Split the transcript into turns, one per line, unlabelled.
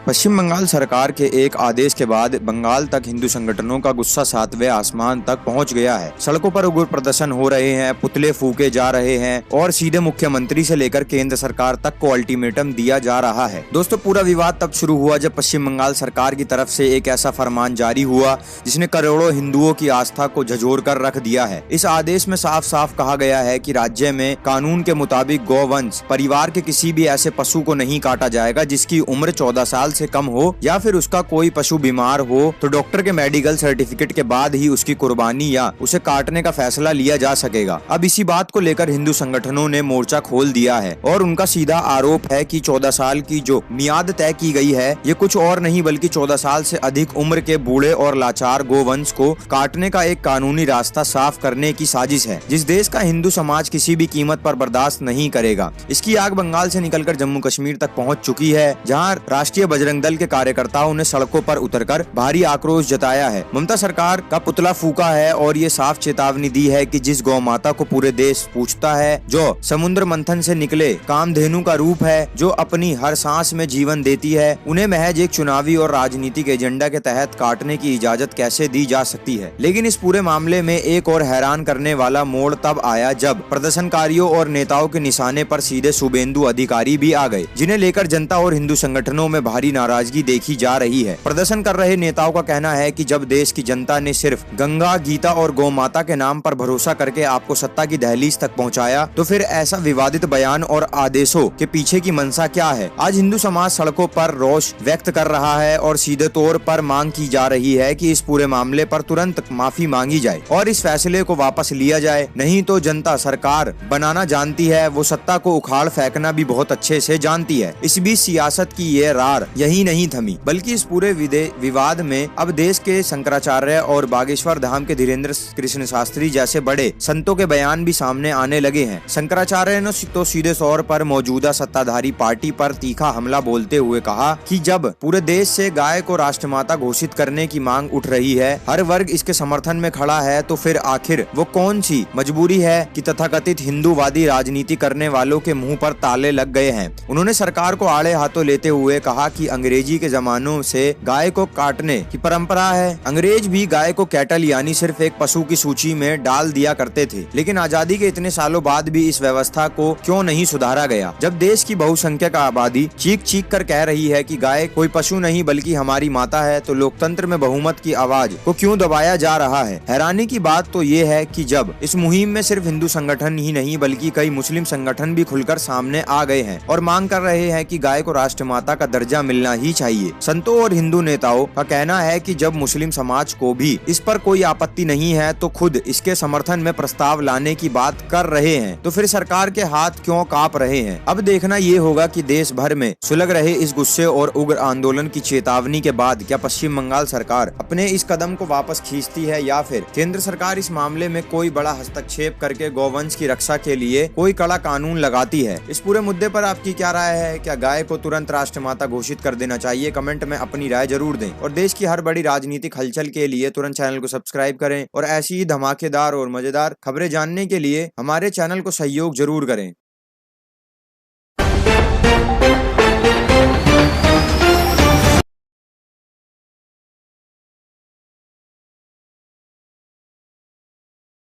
पश्चिम बंगाल सरकार के एक आदेश के बाद बंगाल तक हिंदू संगठनों का गुस्सा सातवें आसमान तक पहुंच गया है। सड़कों पर उग्र प्रदर्शन हो रहे हैं, पुतले फूके जा रहे हैं और सीधे मुख्यमंत्री से लेकर केंद्र सरकार तक को अल्टीमेटम दिया जा रहा है। दोस्तों, पूरा विवाद तब शुरू हुआ जब पश्चिम बंगाल सरकार की तरफ से एक ऐसा फरमान जारी हुआ जिसने करोड़ों हिंदुओं की आस्था को झंझोर कर रख दिया है। इस आदेश में साफ साफ कहा गया है कि राज्य में कानून के मुताबिक गौवंश परिवार के किसी भी ऐसे पशु को नहीं काटा जाएगा जिसकी उम्र 14 साल से कम हो या फिर उसका कोई पशु बीमार हो तो डॉक्टर के मेडिकल सर्टिफिकेट के बाद ही उसकी कुर्बानी या उसे काटने का फैसला लिया जा सकेगा। अब इसी बात को लेकर हिंदू संगठनों ने मोर्चा खोल दिया है और उनका सीधा आरोप है कि 14 साल की जो मियाद तय की गई है ये कुछ और नहीं बल्कि 14 साल से अधिक उम्र के बूढ़े और लाचार गोवंश को काटने का एक कानूनी रास्ता साफ करने की साजिश है, जिस देश का हिंदू समाज किसी भी कीमत पर बर्दाश्त नहीं करेगा। इसकी आग बंगाल से निकलकर जम्मू कश्मीर तक पहुंच चुकी है, जहां राष्ट्रीय बजरंग दल के कार्यकर्ताओं ने सड़कों पर उतरकर भारी आक्रोश जताया है। ममता सरकार का पुतला फूका है और ये साफ चेतावनी दी है कि जिस गौ माता को पूरे देश पूछता है, जो समुद्र मंथन से निकले कामधेनु का रूप है, जो अपनी हर सांस में जीवन देती है, उन्हें महज एक चुनावी और राजनीतिक एजेंडा के तहत काटने की इजाजत कैसे दी जा सकती है। लेकिन इस पूरे मामले में एक और हैरान करने वाला मोड़ तब आया जब प्रदर्शनकारियों और नेताओं के निशाने पर सीधे शुभेंदु अधिकारी भी आ गए, जिन्हें लेकर जनता और हिंदू संगठनों में भारी नाराजगी देखी जा रही है। प्रदर्शन कर रहे नेताओं का कहना है कि जब देश की जनता ने सिर्फ गंगा, गीता और गौ माता के नाम पर भरोसा करके आपको सत्ता की दहलीज तक पहुंचाया, तो फिर ऐसा विवादित बयान और आदेशों के पीछे की मंशा क्या है। आज हिंदू समाज सड़कों पर रोष व्यक्त कर रहा है और सीधे तौर पर मांग की जा रही है कि इस पूरे मामले पर तुरंत माफी मांगी जाए और इस फैसले को वापस लिया जाए। नहीं तो जनता सरकार बनाना जानती है, वो सत्ता को उखाड़ फेंकना भी बहुत अच्छे से जानती है। इस बीच सियासत की ये रार यही नहीं थमी, बल्कि इस पूरे विवाद में अब देश के शंकराचार्य और बागेश्वर धाम के धीरेन्द्र कृष्ण शास्त्री जैसे बड़े संतों के बयान भी सामने आने लगे हैं। शंकराचार्य ने तो सीधे तौर पर मौजूदा सत्ताधारी पार्टी पर तीखा हमला बोलते हुए कहा कि जब पूरे देश से गाय को राष्ट्रमाता घोषित करने की मांग उठ रही है, हर वर्ग इसके समर्थन में खड़ा है, तो फिर आखिर वो कौन सी मजबूरी है कि तथाकथित हिंदूवादी राजनीति करने वालों के मुंह पर ताले लग गए हैं। उन्होंने सरकार को आड़े हाथों लेते हुए कहा कि अंग्रेजी के जमानों से गाय को काटने की परंपरा है। अंग्रेज भी गाय को कैटल यानी सिर्फ एक पशु की सूची में डाल दिया करते थे, लेकिन आजादी के इतने सालों बाद भी इस व्यवस्था को क्यों नहीं सुधारा गया। जब देश की बहुसंख्यक आबादी चीख चीख कर कह रही है कि गाय कोई पशु नहीं बल्कि हमारी माता है, तो लोकतंत्र में बहुमत की आवाज को क्यों दबाया जा रहा है। हैरानी की बात तो ये है कि जब इस मुहिम में सिर्फ हिंदू संगठन ही नहीं बल्कि कई मुस्लिम संगठन भी खुलकर सामने आ गए हैं और मांग कर रहे हैं कि गाय को राष्ट्रमाता का दर्जा मिलना ही चाहिए। संतों और हिंदू नेताओं का कहना है कि जब मुस्लिम समाज को भी इस पर कोई आपत्ति नहीं है तो खुद इसके समर्थन में प्रस्ताव लाने की बात कर रहे हैं, तो फिर सरकार के हाथ क्यों कांप रहे हैं। अब देखना ये होगा कि देश भर में सुलग रहे इस गुस्से और उग्र आंदोलन की चेतावनी के बाद क्या पश्चिम बंगाल सरकार अपने इस कदम को वापस खींचती है या फिर केंद्र सरकार इस मामले में कोई बड़ा हस्तक्षेप करके गौवंश की रक्षा के लिए कोई कड़ा कानून लगाती है। इस पूरे मुद्दे पर आपकी क्या राय है? क्या गाय को तुरंत राष्ट्रमाता घोषित कर देना चाहिए? कमेंट में अपनी राय जरूर दें और देश की हर बड़ी राजनीतिक हलचल के लिए तुरंत चैनल को सब्सक्राइब करें और ऐसी ही धमाकेदार और मजेदार खबरें जानने के लिए हमारे चैनल को सहयोग जरूर करें।